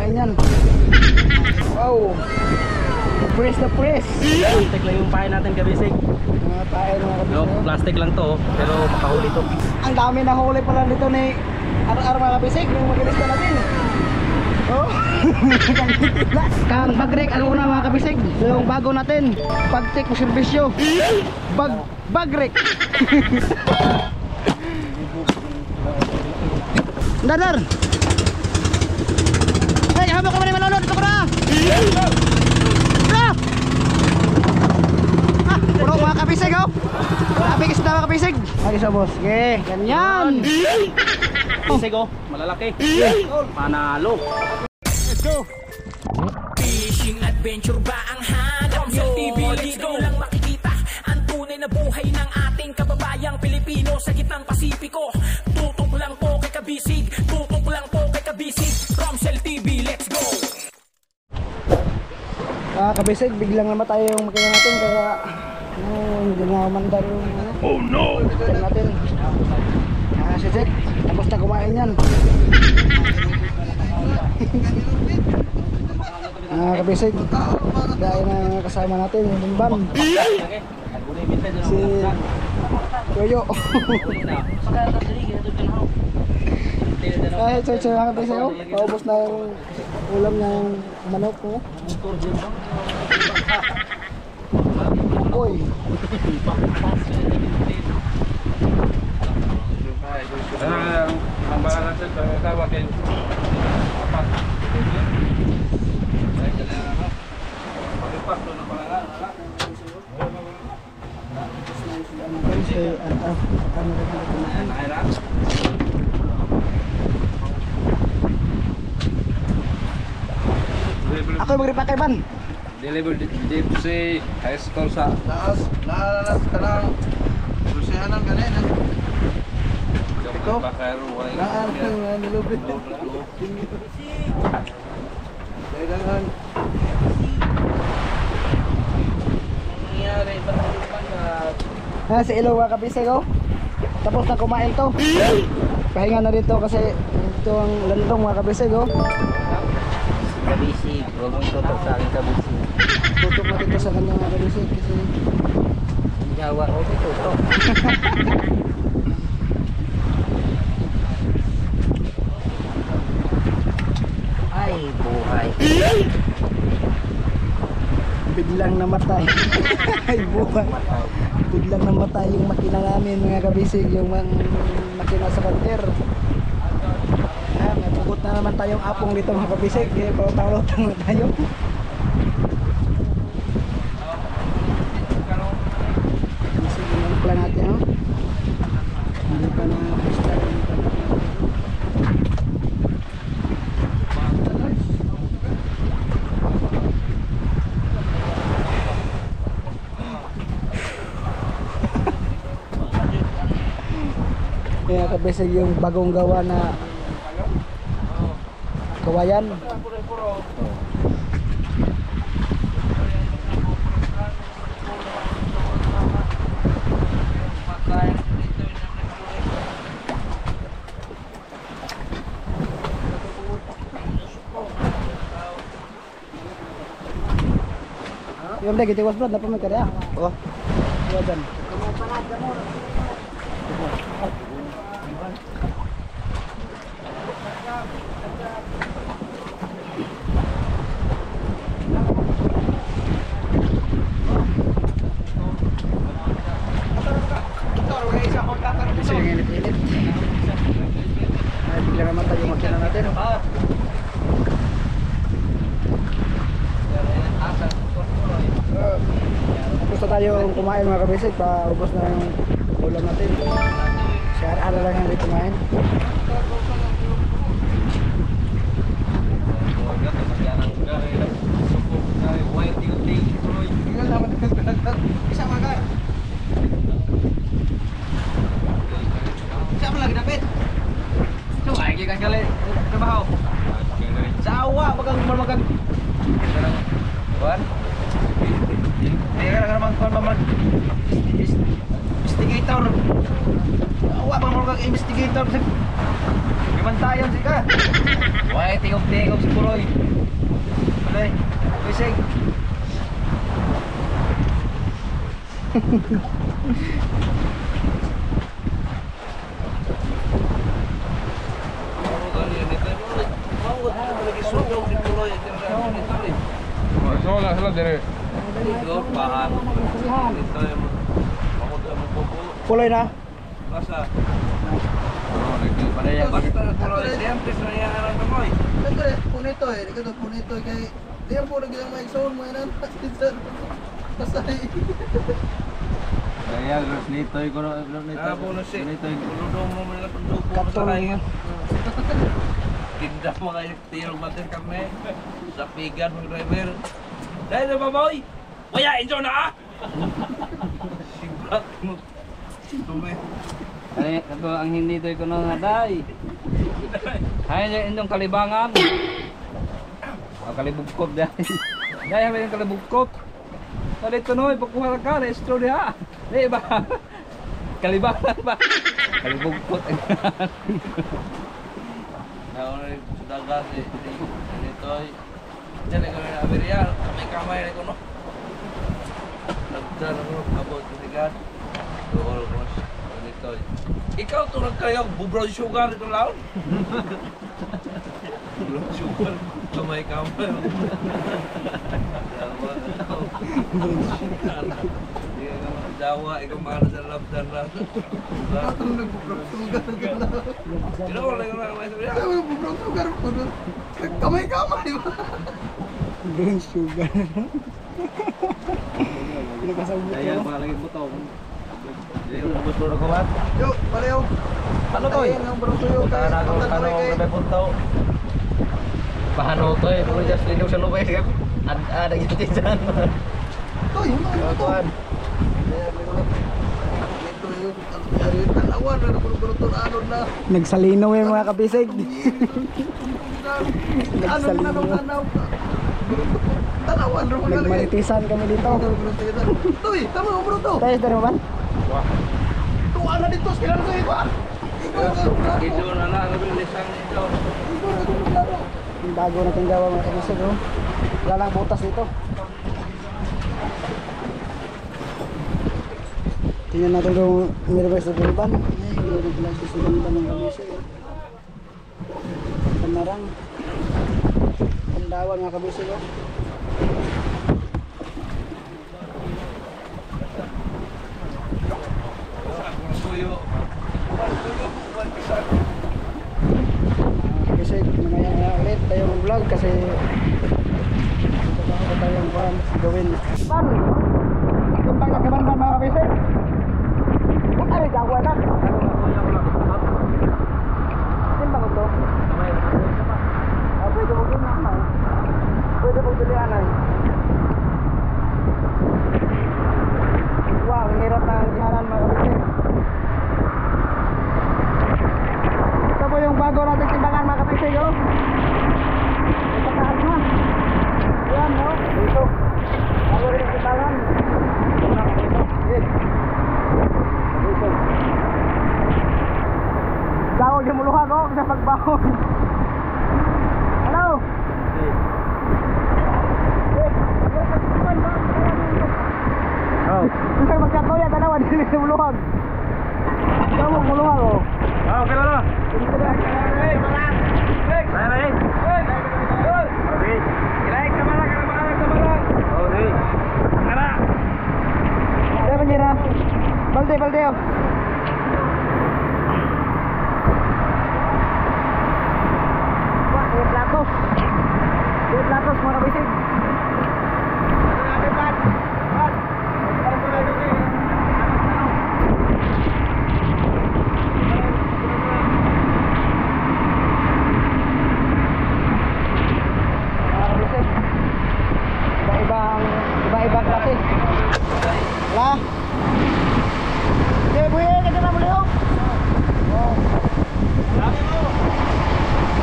kumain yan. Wow. Press na press. Plastic lang yung pain natin kabisig. Mga pain mga kabisig. No, plastic lang to, pero makahuli to. Ang dami na huli pala dito ni Ar mga kabisig. Yung magilis na natin. Oh. Kang bagrek ano na mga kabisig. Yung bago natin. Pagtik mo serbisyo. Bagrek. Dadar. Hey, habang ka man malunod dito ko na. Puro mga kabisig oh. Sabi kasi na mga kabisig. Ay sa boss. Okay, ganyan. Kabisig oh, malalaki. Panalo. Let's go. Fishing adventure ba ang hanap? Sa TV, let's go lang makikita ang tunay na buhay ng ating kababayang Pilipino sa gitnang Pasipiko. Tutok lang po kay kabisig, tutok lang po kay kabisig. Romsel TV, let's go. Kabisig, biglang namatay yung makina natin kaya hindi na umandar yung oh no! Natin. Si Jack, tapos na kumain yan. Kabisig, dahil na kasama natin yung Bimban. Si Yoyo. Kahit sa mga kabisig oh, paubos na yung ulam niya yung manok mo. Oy. Ang bahala natin tawagin. Apat. Ako yung magripakay ban. Deliver dito si high school sa laas ka lang. Susihanan ganyan. Iko? Naan ang nilubit. Dagangan. Nangyari ba na Si Ilo mga kabisig oh. Tapos na kumain to. Pahinga na dito kasi ito ang landong mga kabisig oh. Kabisig, huwag mong tutok sa akin kabisig. Tutok natin to sa kanya mga kabisig kasi Jawa, okay tutok. Ay, buhay. biglang namatay. Ay buhay. Biglang namatay yung makina namin mga kabisig, yung makina sa kanter. May pugot na naman tayong apong dito mga kabisig, kaya pautang na tayo. Kabisig yung plan natin, no? Hindi pa na-start yung plan natin. Kaya kabisig yung bagong gawa na kawayan. Yung lagi tiwas bro, dapat may karya. Oh. Iya dyan. Kasi yung init-init. Ay, bigla naman tayo makina natin. Tapos na tayo kumain mga kabisig, paubos na yung ulam natin. Share-ara lang yung kumain. Siapa lagi dapat? Coba lagi kan kali trabaho. Sawa magang Kuan. Dia kadang-kadang mag investigator. Wa pa mo kag investigator sa Gimantayon si ka. Why, tingog-tingog si Puroy. Alay, bisig. Wala sila dire. Puloy na. Punito eh, dito punito kay diyan po naging may sound mo yan. Pasay. Kaya, los nitoy ko na. Nitoy Tinda mo kayo tirong batin kami. Sa pigan ng driver. Dahil na ba boy? Waya, enjoy na ah! Sibak mo. Tume. Ay, kato ang hindi toy ko nang haday. Hay indong kalibangan. O kalibugkop dahil. Dahil may kalibugkop. Tadi tunoy pagkuha ka restro diha. Di ba? Kalibangan ba? Kalibugkop. Naon dagat dito ay dali ko na aberial may kamay ko no. Nagdala ko abot tigat. Dool ko dito. Ikaw to nagkayo bubrown sugar ito laon. Bubrown sugar may kamay. Dawa ikaw mahal sa labdan na. Atong nag-bubrown sugar ka. Ino wala ko na may sabi. Ay bubrown sugar ko doon. Kamay-kamay ba? Brown sugar. Kaya pa lagi butong. Jadi butong ko ba? Yo, palayo. Ano to? Ang brown sugar kay Kano punto. Paano to eh? Puro just linog sa lubay kan. Ada gitu dyan. Toy, Tuan. ito yung tanawan na napuno-puno ano na. Nagsalinaw yung mga kabisig. Ano na nung tanaw? Tanawan ro mga Nagmaritisan kami dito. Toy, tama mo bro to. Tayo dari mo ba? Tuwa na dito sila sa iba. Ito na na nabilisan ito. Yung bago natin gawa mga kabisig. Oh. Wala lang butas dito. Tingnan natin kung meron sa Bulban. Meron lang sa Bulban ng kabisig. Kamarang. Pandawan mga kabisig. Oh. Kasi mamaya ulit tayo mag-vlog kasi ito tayong gawin. Ban! Timbang na kaban mga kabisig. Kung ano jawa na? Timbang ko to? Pwede mo gawin na. Pwede mo bilihan ay. Wow, ang hirap ng gihanan mga kabisig. Ito po yung bago natin timbangan mga kabisig. Oh. Ito taas na. Ayan no? Dito. Bago rin timbangan. Dito. Gawag yung muluhag ko sa pagbahon. Hello? Oh. Gusto magkatuya, tanawa din yung muluhag. Gawag muluhag oh. Ah, okay na. Kaya panjira. Balde, balde oh. Wah, may platos. May platos mga kabisig. Iba-ibang klase. Wala. Sige, buhay ka na muli hok.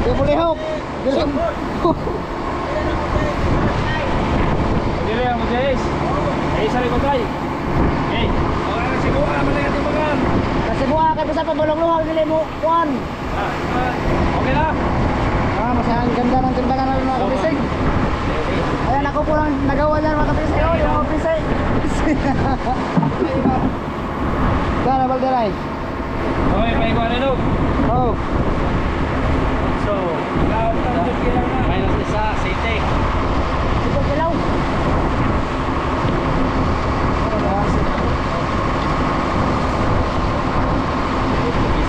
Sige, muli hok. Dili ang guys. Ay sari ko tay. Okay. Ora na siguro naman ang timbangan. Kasi Sa buha kay basta pabulong-luhal dili mo kuan. Okay na. Masayang ganda ng timbangan namin mga kabisig. Ayan ako po lang nagawa niyan mga kabisig. Oh, yung mga kabisig. Gana Balderay. Okay, may ikuha na no. Oh. So, minus isa, safety. Ito kilaw.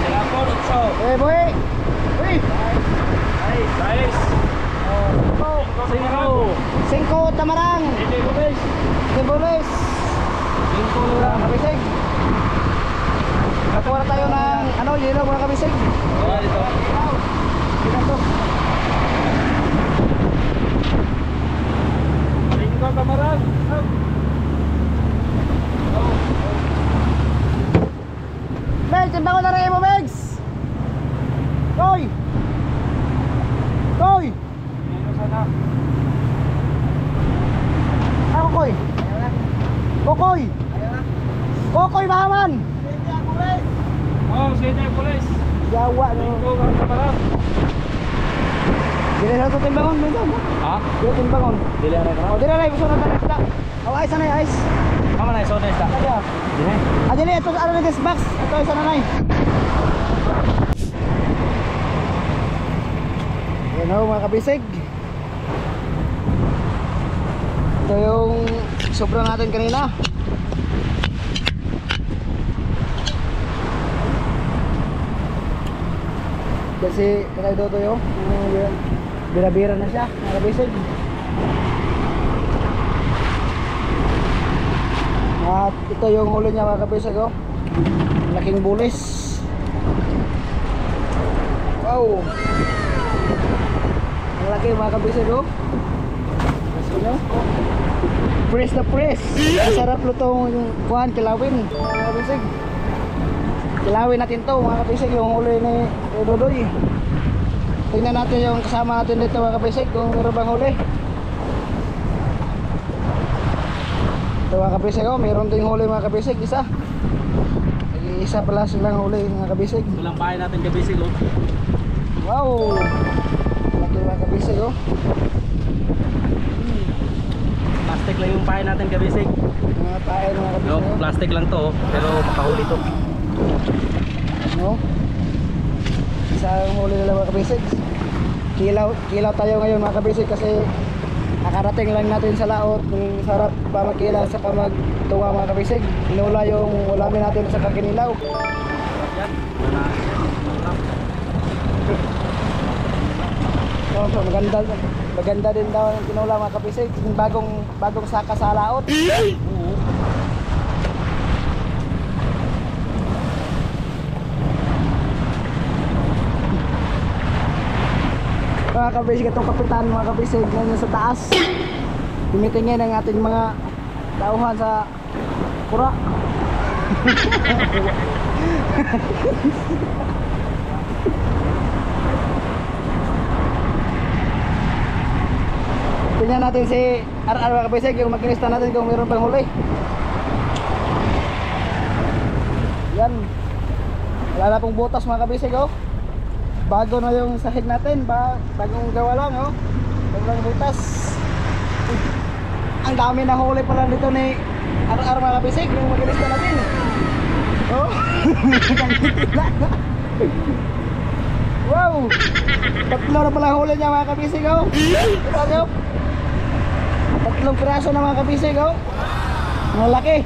Sila po, so. Eh boy. Uy. Nice. Oh. Singko tamarang. Tibulis. Singko Mga kabisig. Nakuha na tayo ng ano, yelo mga kabisig. Oh, dito. Dito to. Singko kamarang. Meg, timbang ko na rin mo, Megs! Koy! Koy! Ako, Koy! Kokoy! Kokoy, mahaman! Oh, safety police. Yawa, Singko no? kamarang. Dili na ito timbangon, Megs. Ha? Dili timbangon. Dili na ka. O, dili na, gusto na tayo isda. O, ice na ice. Kama na iso na isa. Dili. Ah, dili, ito, ano na this box? Ito, isa na. Yan o, mga kabisig. Ito yung sobrang natin kanina. Kasi kanay doon yung bira-bira na siya, mga kabisig. At ito yung huli niya mga kabisig, oh. Laking bulis. Wow. Ang laki mga kabisig, oh. Gusto nyo? Press na press. Ang sarap lutong yung kuhan, kilawin mga kabisig. Kilawin natin to mga kabisig, yung huli ni Dodoy. Tingnan natin yung kasama natin dito mga kabisig, kung meron bang huli. Ito mga kabisig, oh, meron ding huli mga kabisig, isa. Isa pala silang huli mga kabisig. Walang bahay natin kabisig, oh. Wow. Laki mga kabisig, oh. Plastic lang yung bahay natin kabisig. Mga tayo mga kabisig, No, oh. plastic lang to, pero makahuli to. No? Isang huli nila mga kabisig. Kilaw tayo ngayon mga kabisig kasi nakarating lang natin sa laot. Ang sarap pa magkilaw sa pamagtunga mga kabisig. Inula yung ulamin natin sa kakinilaw. Oh, so maganda din daw ang tinula mga kabisig. Yung bagong saka sa laot. Mga kabisig, itong kapitan mga kabisig nandiyan sa taas. Tumitingin ang ating mga tauhan sa kura. Tingnan natin si RR mga kabisig, yung makinista natin kung mayroon pang huli. Yan. Wala na pong butas mga kabisig, oh. Bago na yung sahig natin, bagong gawa lang, oh. Bagong butas. Ang dami na huli pala dito ni RR mga kabisig, yung makinista natin. Oh. Wow. Tatlo na pala huli niya mga kabisig, oh. Ito, tatlong piraso na mga kabisig, oh. Malaki.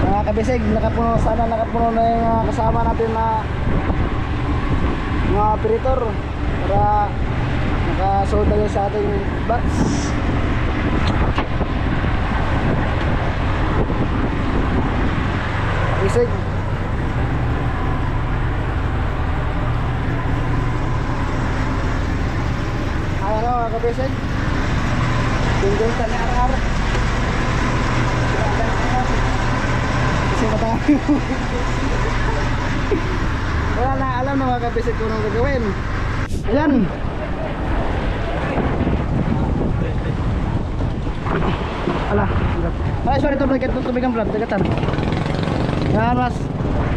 Mga kabisig, sana nakapuno na yung kasama natin na mga operator para nakasunod na sa ating box. Kabisig. Ayan o mga kabisig, tingguntan ni RR. Kasi matayo. Wala na alam na mga kabisig kung anong gagawin. Ayan. Ala, sorry, tubig ang vlog, dagatan. Yan mas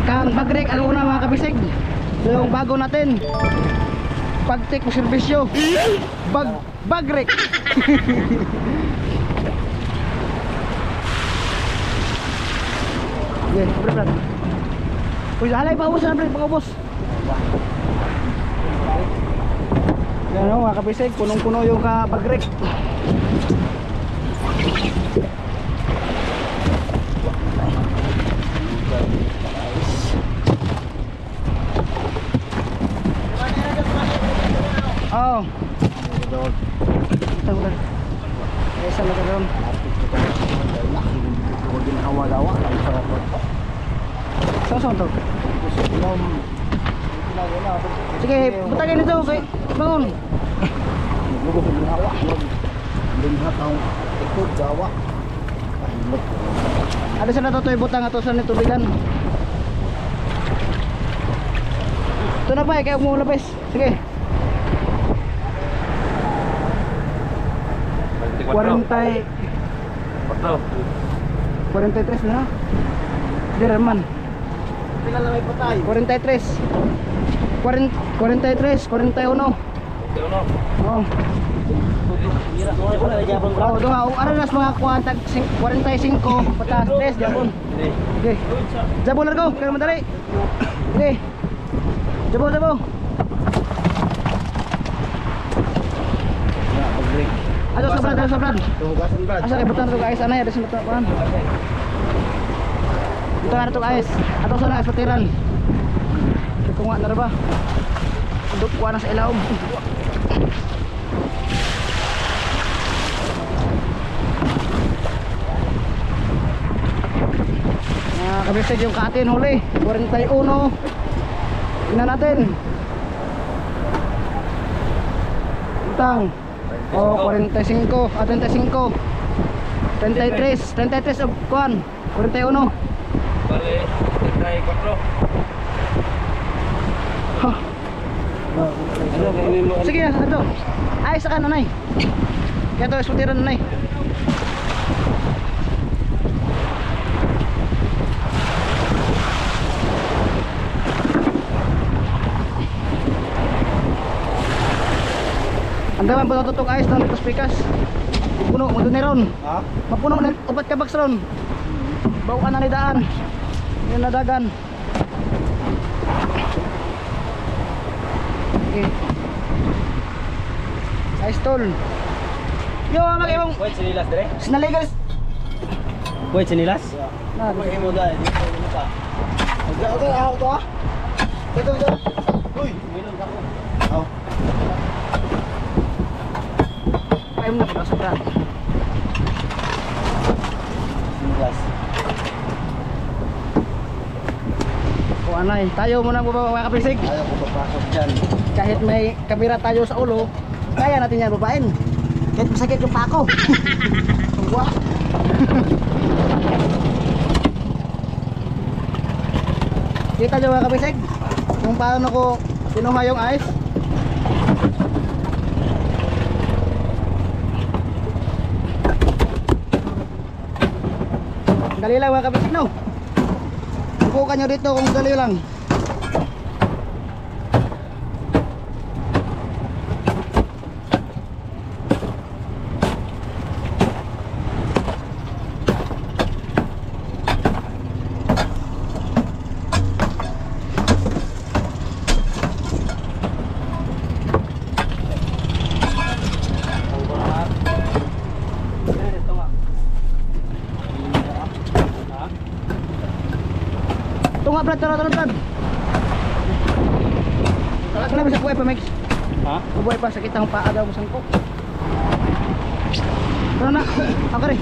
kang bagrek ano una mga kabisig. So, yung bago natin pag-take mo serbisyo. Bagrek. Okay, brad. Uy, halay pa ubos na brad, pag-ubos. Yan o mga kabisig, punong-puno yung bagrek. Oh. Ito brad. Isa na karon. Saan to? Sige, butagin nito kay bangon. Ada sana to toy butang ato sa tubigan. Ito na pa kaya mo labis. Sige. 43 na. Derman. Pila na may patay? 43. 43, 41. Oh. Oh, duha. Ano nas mga kuantag 45 patas des jabon. Okay. Jabon largo, kaya madali. Okay. Jabon. Ato sobrang. Asa kay butang to guys, anay ada sa butang. Butang ana to guys. Ato sa na patiran. Kunga na ra ba? Udot kuha na sa ilawom. Kabisig yung katin huli 41. Tingnan natin. Utang. Oh, 45. 35. 33 of kuan. 41. Bale, 34. Sige, ato. Ay, saka nanay. Kaya to, isutiran nanay. Ang gaman po tutok ayos ng litos pikas. Puno, mo doon ron. Ha? Mapuno na, upat ka baks ron. Bawa ka na ni daan. Yung nadagan. Okay. Ayos tol. Yo, mag-ibang. Wait, sinilas dire? Sinaligas. Wait, sinilas? Na, Wait, mo dahil. Dito ka. Okay, ako to ah. Dito. Uy, minun ako. Oh. Ayaw na pala sa brad. Sinilas. O anay, tayo muna mga kapisig. Ayaw ko papasok dyan. Kahit may kamera tayo sa ulo, kaya natin yan babain. Kahit masakit yung pako. Wah. Kita nyo mga kapisig kung paano ko pinuha yung ice. Dali lang mga kapisig, no? Subukan nyo dito kung dali lang. Tunga brad, tara brad. Wala mo sa kuway pa, Mix. Ha? Kuway pa, sakit ang paa daw mo sangko. Tara na, kari.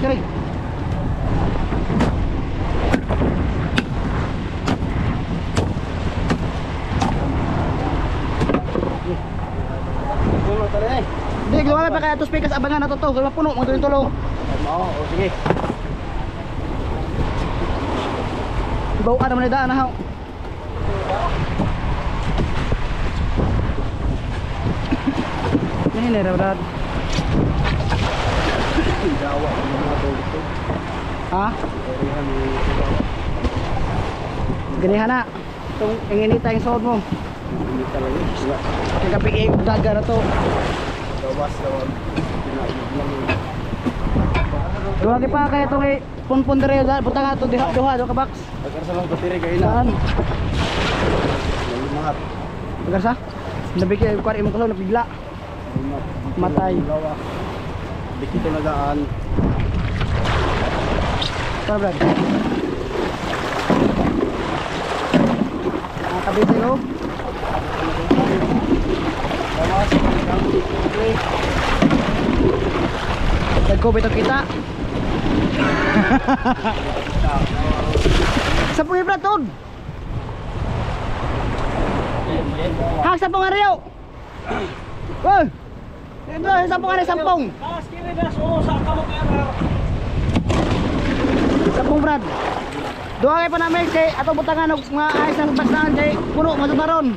Hindi, gawa pa kaya ito speakers, abangan na to. Gawa puno, mga tulong. Oo, sige. Bawa ka naman na daan na haw. Ini brad. Ha? Ganihan na. Itong inginita yung sound mo. Hindi talaga. Kagapig daga na to. Gawas naman. Duha pa kaya itong punpun dire. Punta nga ito. Duha ka box. Pagkarsa lang bateri kayo na. Saan? Lumahat. Pagkarsa? Nabiki kuwari mo kaso napigla. Matay. Di kita nagaan. Tara Brad. Kabisig oh. Dagko ba ito kita? Sa pungi Brad tod. Hak sa pong ariyo. Woy. Ito sa pong ari sampung. Sampung Brad. Doa kay pa namin kay ato butangan og mga ayos ng basaan kay puno masubaron.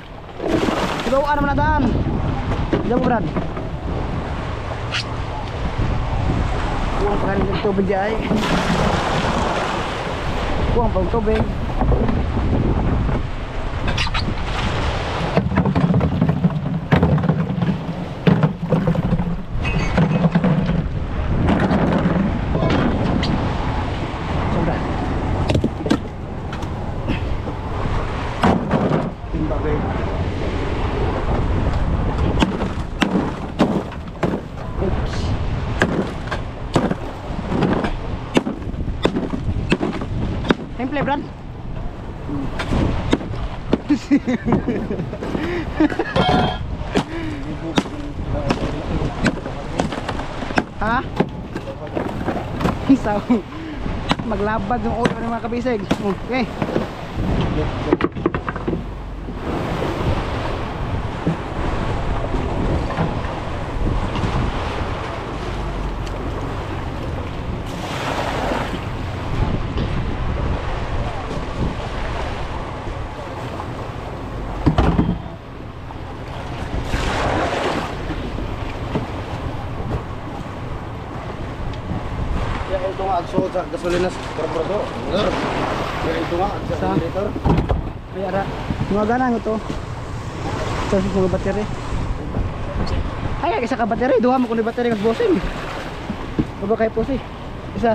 Sigawaan naman na daan. Diyan mo Brad. Kuwang pa rin ng tubig ay. Kuwang pa ng tubig. Simple, Brad. Ha? So, maglabad yung ulo ng mga kabisig. Okay. Ito nga agso sa gasolina sa karburador. Ito nga sa generator. Ay, ara. Mga ganang ito. Sa mga battery. Ay, isa ka battery. Duha mo kung battery ng bossing. Baba kayo po si. Isa.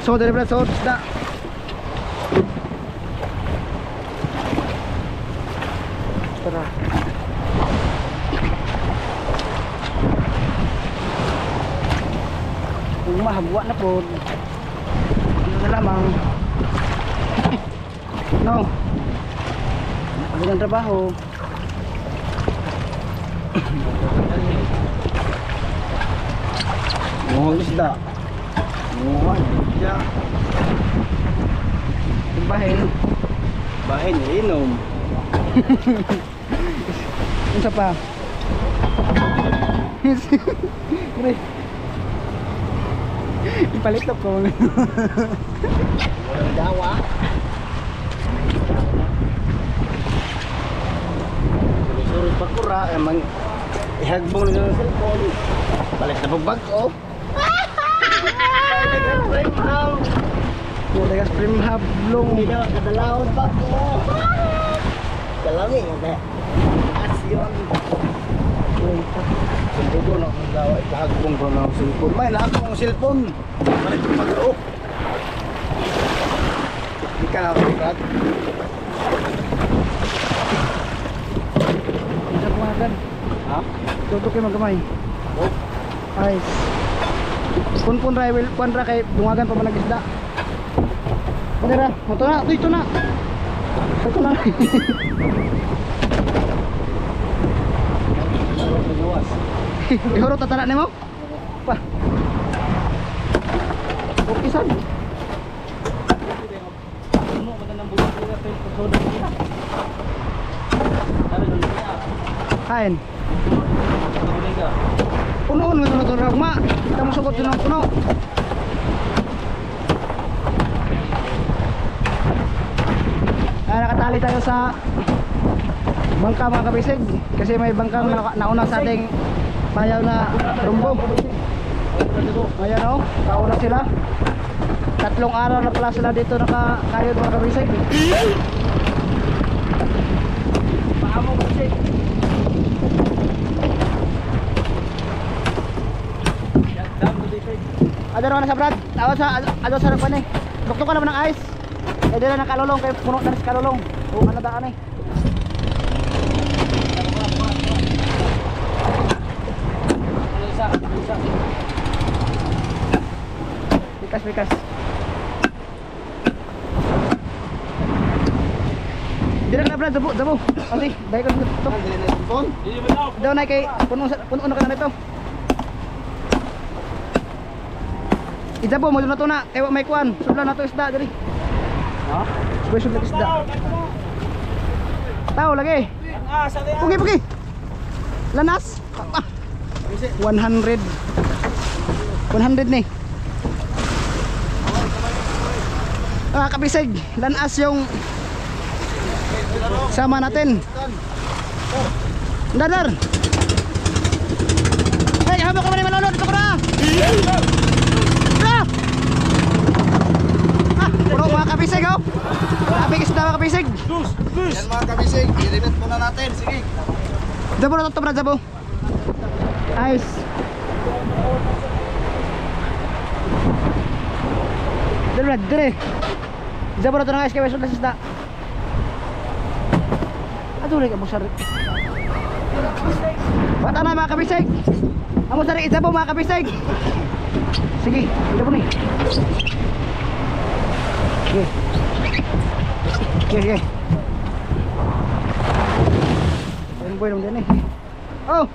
So, dari Brad, so, isda. Tara. Kung mahagwa na po, ano na lamang. No. Ano ang trabaho? Muhang isda. Muhang isda. Bahin. Bahin, inom. Isa pa. Pre. Ipalitok ko. Walang dawa. Surut pakura, emang ihagbong na ng cellphone. Balik na pagbag ko. Yung taga Spring Hub long. Hindi na kadalawon pa ko. Dalawin na. Asyon. Sumbugo na akong dawa. Ipahagbong ko na ang cellphone. May nakakong ang cellphone. Balik na pag-o. Hindi ka nakakagad. Isa pumagan. Ha? Tutok kayo magamay. Oh. Ay. Pun ra will pun ra kay dungagan pa man nagisda. Ano ra? Ito na, ito na. Ito na. Ihoro tatana nimo? Pa. Okay sad. Ano magandang bulan ko kay soda nila. Sabi dun niya. Kain. Tuliga. Puno-puno mo ito ragma. Kita mo sugot ng puno. Nakatali tayo sa bangka mga kabisig. Kasi may bangkang nauna sa ating payaw na rumbo. Ayan o, kauna sila. 3 araw na pala sila dito nakakayod mga kabisig. Paamo kabisig. Ada naman sa Brad. Ado sa nagpan eh. Tuktok ka naman ng ice. Eh dila ng kalulong kay puno na sa kalulong. O ano daan eh. Bikas. Dila ka na Brad, dabo. Ante, dahil ka dito. Daw na kay puno na ka na ito. Idabo mo na to na, kaya may kuan. Sudlan na to isda diri. Ha? Special na isda. Tao lagi. Pugi. Lanas. 100. 100 ni. Kabisig, lanas yung sama natin. Dadar. Hey, habang ka man malolod dito ko na. Puro mga kabisig oh. Abig isda mga kabisig. Yan mga kabisig, i-remit muna natin. Sige. Dabo na ito Brad, dabo. Ayos. Dire Brad, dire. Dabo na ito na guys, kaya may isda. Aduh, lagi amo sari. Bata na mga kabisig. Amo sari, dabo mga kabisig. Sige, dabo ni. Okay. Ang buhay lang din eh. Oh!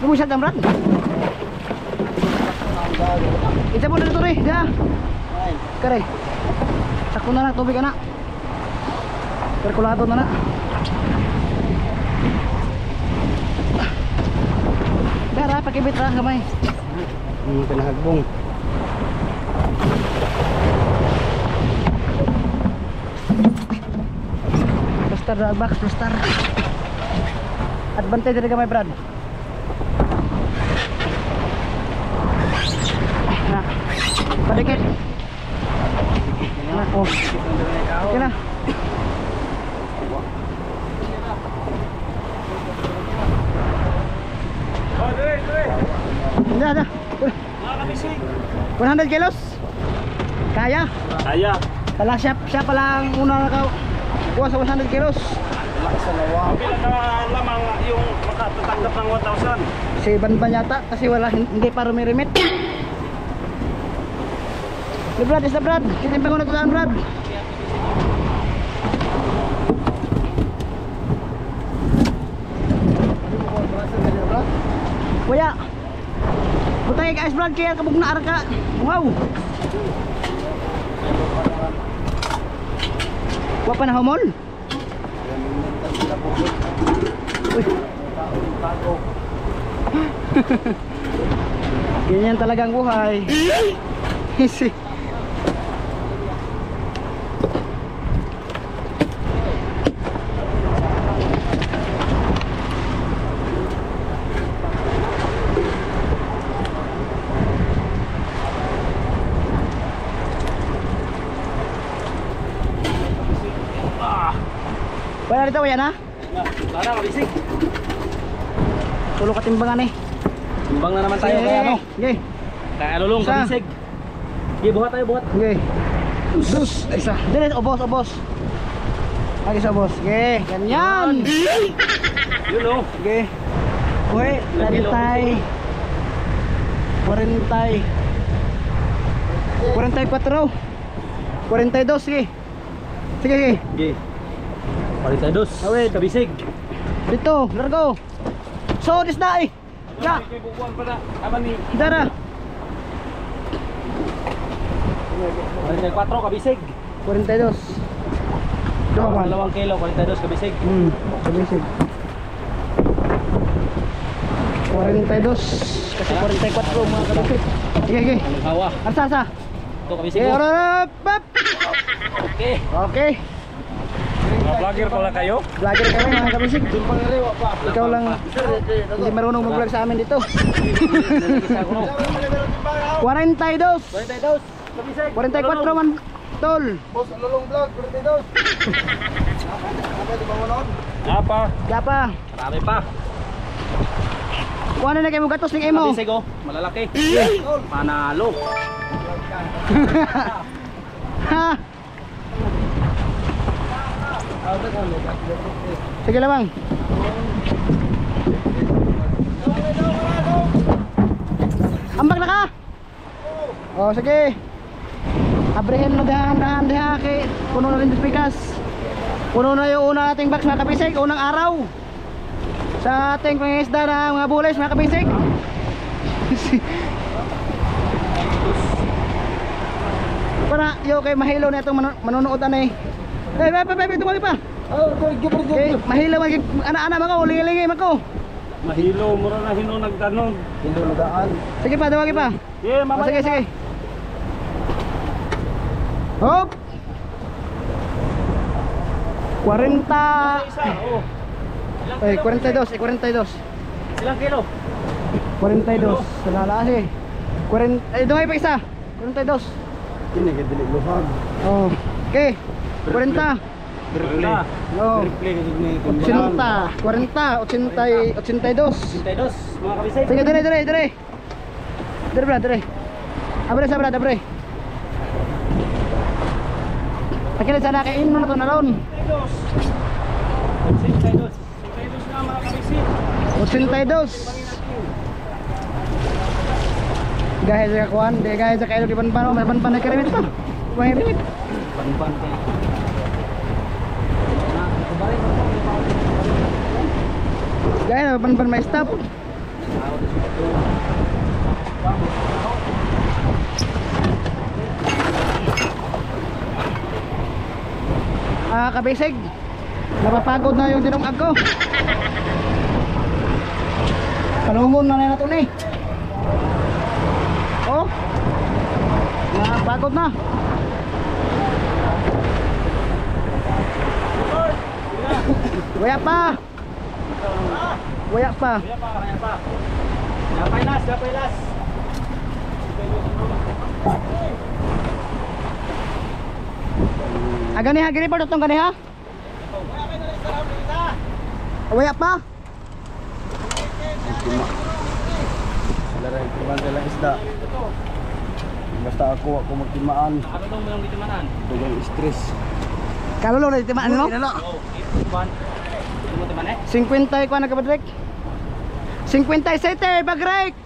Lumusad ang Brad. Ito mo na ito rin, diya. Kare. Sakto na na, tubig ka na. Perkulado na na. Dara, pakibit ra kamay. Pinahagbong. Plaster na box, plaster. Advantage rin kamay Brad. Na. Padikit. Oh. Okay na. Ada. 100 kilos. Kaya? Kaya. Pala siya pala ang una kuha sa 100 kilos. Bilang na lamang yung makatatanggap ng 1,000. Si Ivan pa yata kasi hindi pa rumirimit. Brad, isa Brad. Kinimpang ko na tulaan Brad. Kuya. Butay ka Brad kaya kabog na arka. Wow. Wa pa na humol. Uy. Ganyan talagang buhay. Easy. Wala dito, yan ha? Wala, kabisig. Tulo katimbangan eh. Timbang na naman tayo kaya ano. Okay. Kaya lulong, Isa. kabisig. Sige, buhat tayo, buhat. Okay. Dus. Isa. Diret, obos. Lagi sa obos. Okay. Ganyan. Yun o. Okay. Okay. Lalitay. 40. 44. 42. Sige. Sige. Sige. Palit dos. Awit. Kabisig. Dito. Largo. So, disda eh. Ya. Kaya bukuan pa na. Tama ni. Dara. Palit 4, kabisig. 42. Dua. 2 kilo, 42, kabisig. Sabisig. 42 kasi 44 mga kabisig. Sige. Hawa. Asa. Ito kabisig Sige, ko. pap. Okay. Okay. Mga vlogger pala kayo? Vlogger kami mga kabisig. Ikaw lang hindi marunong mag-vlog sa amin dito. 42. 44 man tol. Boss, lulong vlog, 42. Apa? Yapa. Marami pa. Kuha na kayo mo gatos ng imo. Kabisig ko. Malalaki. Panalo. Ha. Sige lamang. Ambag na ka. Oh, sige. Abrihin mo dahan diha kay puno na rin pikas. Puno na yung una nating box mga kabisig, unang araw. Sa ating pangingisda na mga bulis mga kabisig. Para yo kay mahilo na itong manonood ana eh. Tumali pa. Oh, gibur. Okay, mahilo ana-ana mako, lingi-lingi mako. Mahilo mo na hino nagdanog. Sige pa, dawagi pa. Yeah, mama. Sige. Hop. 40. Oh. 42. Ilang kilo? 42. Salala kasi. 40. Ay, dungay pa isa. 42. Ini ka dili luhag. Oh. Okay. 40. Wala. Oh. Play kasi ni 80. 40. 82. 52, mga kabisig. Sige, dire. Dire. Abre. Akhirnya sana kain mo na ito na ron. 52 na mga kabisig. 82. Gaya sa kakuan, gaya sa kailo di panpano, may panpan na karimit pa. May rimit. Panpan kayo. Gaya na panpan may stop. Kabisig. Napapagod na yung dinungag ko. Kalungon na ito ni. Oh. Napagod na. Waya pa. Gapay las. Gani pa dotong gani ha. Waya pa. Laray ko lang isda. Basta ako magtimaan. Ano daw mo yung bitimanan? Dugang stress. Kalulong na timaan mo? Oh, ipan. Mo timan 50 ko na kabadrek. 57 bagrek.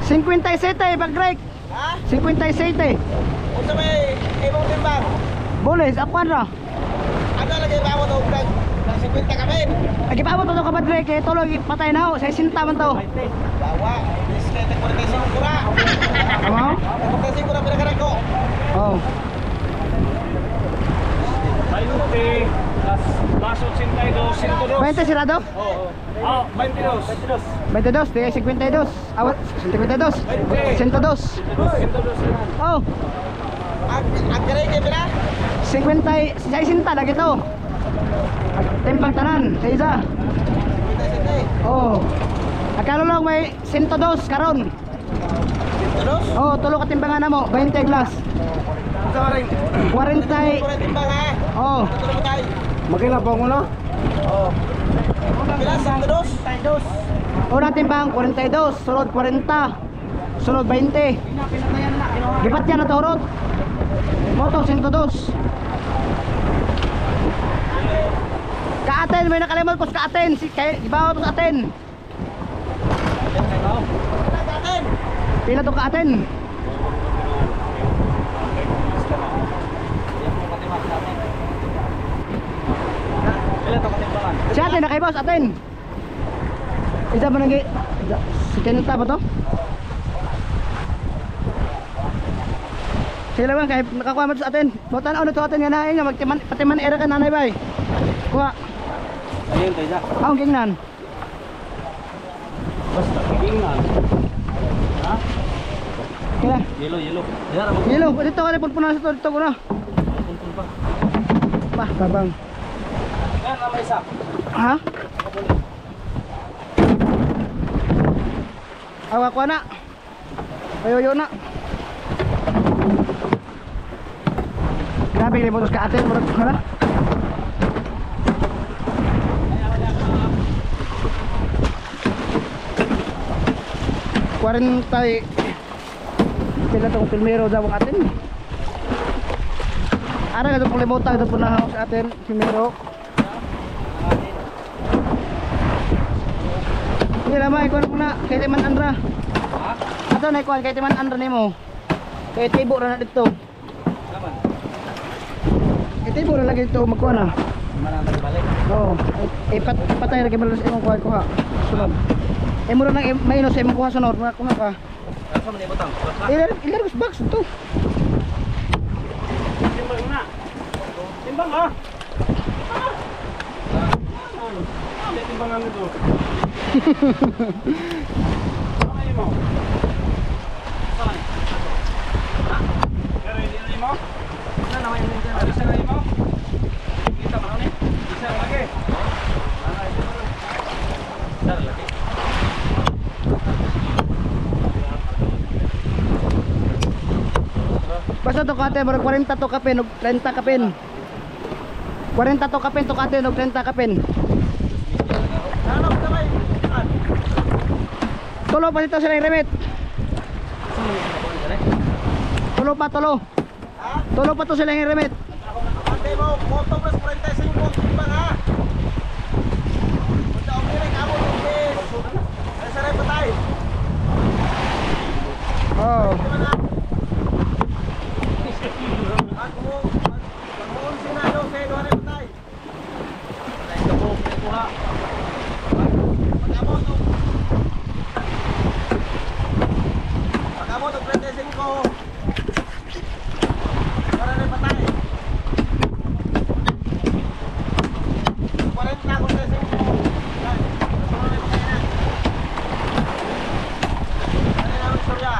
57 bagrek. Ha? 57. Unsa may imong timbang? Boles, akuan ra. Ano lagi ba mo tong 50 kami? Agi pa mo to kabadrek kay tulog patay na ho. 60 man to. Bawa, discount 45 kura. Amo? 45 kura pinakaran ko. Oh. 20 plus 82, 20 sirado? Oo. Ah, 22. 22, de 52. Awat 52. 102. Oh, Ang garay kay pila? 50 sa isinta lagi to. Timpang tanan sa isa. Oh. Akala lang may 102 karon. Terus? Oh, tulo ka timbangan mo, 20 glass. Sa ring. 40. Pura timbang ha. Oh. Tulo tayo. Makila pa ko na. Oh. Pila sa terus? Una timbang 42, sunod 40. Sunod 20. Gipat yan na torot. Moto 102. Kaaten, may nakalimot ko sa kaaten. Ibaw to sa aten. Pila to kaaten. Si aten na kay boss, aten. Isa ba nang si Kenita ba to? Sige lang kay nakakuha mo sa atin. Botan ano to atin nga naay nga magtiman patiman era ka nanay bay. Kuha. Ayun tayo Jack. Ang kingnan. Basta kikingan. Ha? Kaya. Yellow, yellow. Yan ang Yelo, dito ka na punpunan sa dito ko na. punpun pa. Pa, tabang. Yan ang may isa. Ha? Awa ko na. Ayo na. Grabe kay motos ka atin, murag ko na. Tay pila tong filmero daw ang atin. Ara nga itong limutan ito po na sa atin, filmero. Hindi naman, ikuha po na kay Timan Andra. Ato na ikuha kay Timan Andra nimo. Kay Tibo na dito. Kay Tibo na lagi dito magkuha na. Manamay balik. Oo. Ipatay lagi mo sa imong kuha. Sunod. Mura nang may sa imong kuha sunod. Kuha ka. Asa man ibutang? Ilar box ito. Timbang na. Timbang ha. Timbangan nito. Ano mo? Saan? Ha? Pero hindi mo? Ano naman yung dyan? Ano sa mo? Kita mo na isa lagi. Saan lagi? Basta to kate, murag 40 to kapin ug 30 kapin. 40 to kapin to kate ug 30 kapin. Tulo pa dito sila yung remit. Tulo pa, tulo. Tulo pa to sila yung remit. Ate mo, moto plus 45 timbang ha. Punta okay rin, amo yung ay saray patay. Oh. Kamuon sinalo, kaya doon ay patay. Ito po, kuha. Pag-amo to 35. Para rin patay. 40 ako 35. Ay, para rin patay na. Ano na ang istorya?